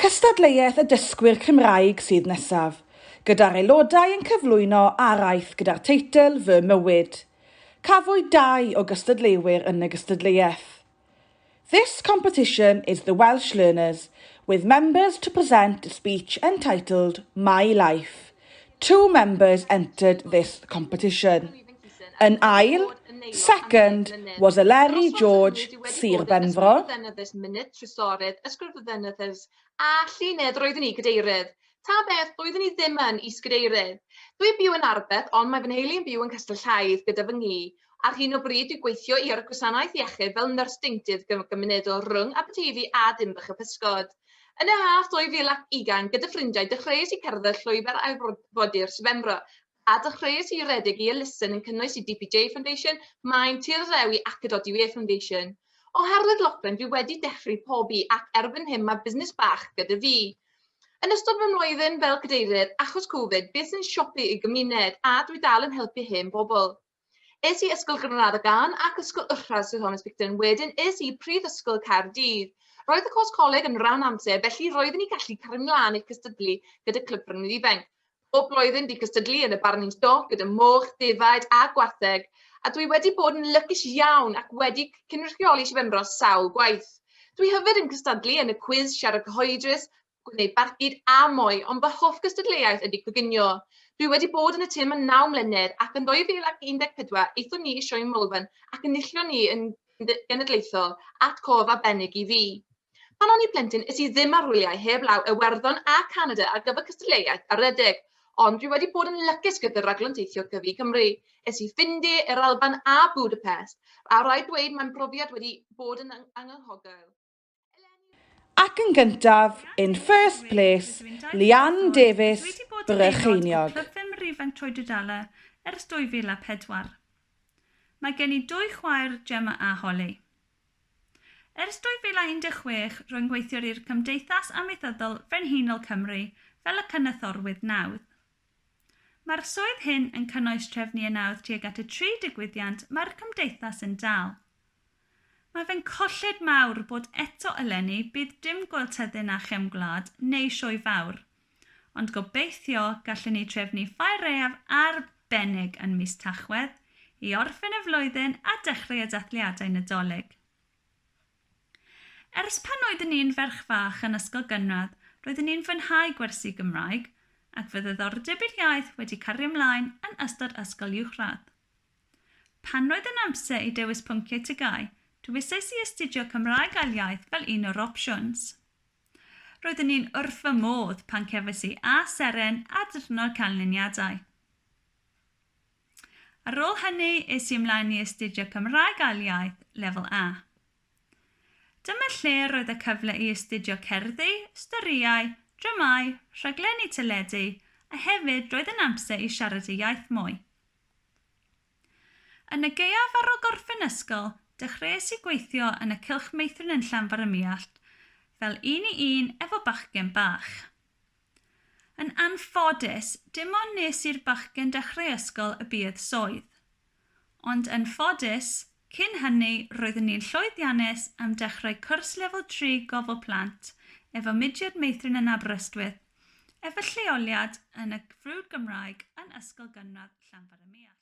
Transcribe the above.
Cystadleuaeth y Ddysgwyr Cymraeg sydd nesaf, gyda'r aelodau yn cyflwyno araith gyda'r teitl Fy Mywyd. Cafwyd 2 o gystadleuwyr yn y gystadleuaeth. This competition is the Welsh learners, with members to present a speech entitled My Life. 2 members entered this competition. Yn ail, second, was Llefaru George, Sir Benfro. Munud trysorydd, ysgrifennydd a Canlyniad roeddwn i gadeirydd. Ta beth roeddwn i ddim yn is-gadeirydd. Dwi byw yn Arbeth, ond mae fy nheulu yn byw yn Castellhaedd gyda fy ngi. Ar hyn o bryd dwi'n gweithio i'r gwasanaeth iechyd fel nyrs deintydd gymunedol rhwng Aberteifi a Dinbych y Pysgod. Yn y haf 2020 gyda ffrindiau dechreuais i cerdded llwybr arfordir Sir Benfro a dechreuais i redeg i elusen yn cynnwys i DPJ Foundation, Maen Tirlewi ac y DPJ Foundation. Oherwydd lockdown, dwi wedi dechrau pobi ac erbyn hyn mae busnes bach gyda fi. Yn ystod fy mlwyddyn fel cadeirydd, achos Covid, beth yn siopi i gymuned a dwi dal yn helpu hyn bobl. Es i ysgol Granada Gan ac ysgol Uwchradd Sir Thomas Picton, wedyn es i prifysgol Caerdydd. Roedd y cwrs coleg yn rhan amser, felly roeddwn i gallu cario mlaen i'r cystadlu gyda clwb rhwng ifanc. Bob blwyddyn di cystadlu yn y Barnings Dock gyda moch, defaid a gwartheg, a dwi wedi bod yn lycus iawn ac wedi cynrychioli Sir Benfro sawl gwaith. Dwi hefyd yn cystadlu yn y cwiz siarad cyhoeddus, gwneud barcud a mwy, ond fy hoff gystadleuaeth ydy coginio. Dwi wedi bod yn y tîm yn 9 mlynedd ac yn 2014 eithon ni sioe Molwen ac yn nillio ni yn genedlaethol at cof arbennig i fi. Pan o'n i plentyn, is i ddim ar wyliau heb law Iwerddon a Canada ar gyfer cystadleuaeth a redeg, ond dwi wedi bod yn lycus gyda'r raglen teithio Cyfi Cymru. Es i Ffindir, yr Alban a Budapest, a rhaid dweud mae'n brofiad wedi bod yn anghygol. Ac yn gyntaf, in first place, Lian Davies, Brycheiniog. Clwb Fym Ifanc Troi Dudala ers 2004. Mae gen i 2 chwaer, Gemma a Holly. Ers 2016, rwy'n gweithio i'r Cymdeithas Amaethyddol Frenhinol Cymru fel y cynythorwydd nawdd. Mae'r swydd hyn yn cynnwys trefnu y nawdd tuag at y 3 digwyddiant mae'r Cymdeithas yn dal. Mae fe'n colled mawr bod eto eleni bydd dim gweltyddyn a chefn-gwlad neu sioe fawr, ond gobeithio gallwn ni trefnu ffair reiaf arbennig yn mis Tachwedd i orffen y flwyddyn a dechrau y dathliadau Nadolig. Ers pan oeddwn ni'n ferch fach yn ysgol gynradd, roeddwn ni'n fwynhau gwersi Gymraeg ac fe ddiddordeb i'r iaith wedi cario ymlaen yn ystod ysgol uwchradd. Pan roedd yn amser i dewis pynciau tygau, dywysais i astudio Cymraeg a'r iaith fel un o'r opsiwns. Roeddwn ni'n wrth fy modd pan cefais i a seren a diwrnod canlyniadau. Ar ôl hynny, es i ymlaen i astudio Cymraeg a'r iaith lefel A. Dyma lle roedd y cyfle i astudio cerddi, storïau, dramau, rhaglenni teledu, a hefyd roedd yn amser i siarad y iaith mwy. Yn y gaeaf ar ôl gorffen ysgol, dechreuais i gweithio yn y cylch meithrin yn Llanfair y Muallt, fel 1 i 1 efo bachgen bach. Yn anffodus, dim ond nes i'r bachgen dechrau ysgol y bydd swydd. Ond yn ffodus, cyn hynny, roeddwn ni'n llwyddiannus am dechrau cwrs lefel 3 gofal plant efo mudiad meithrin yn Aberystwyth, efo lleoliad yn y ffrwd Gymraeg yn ysgol gynradd Llanfair y Muallt.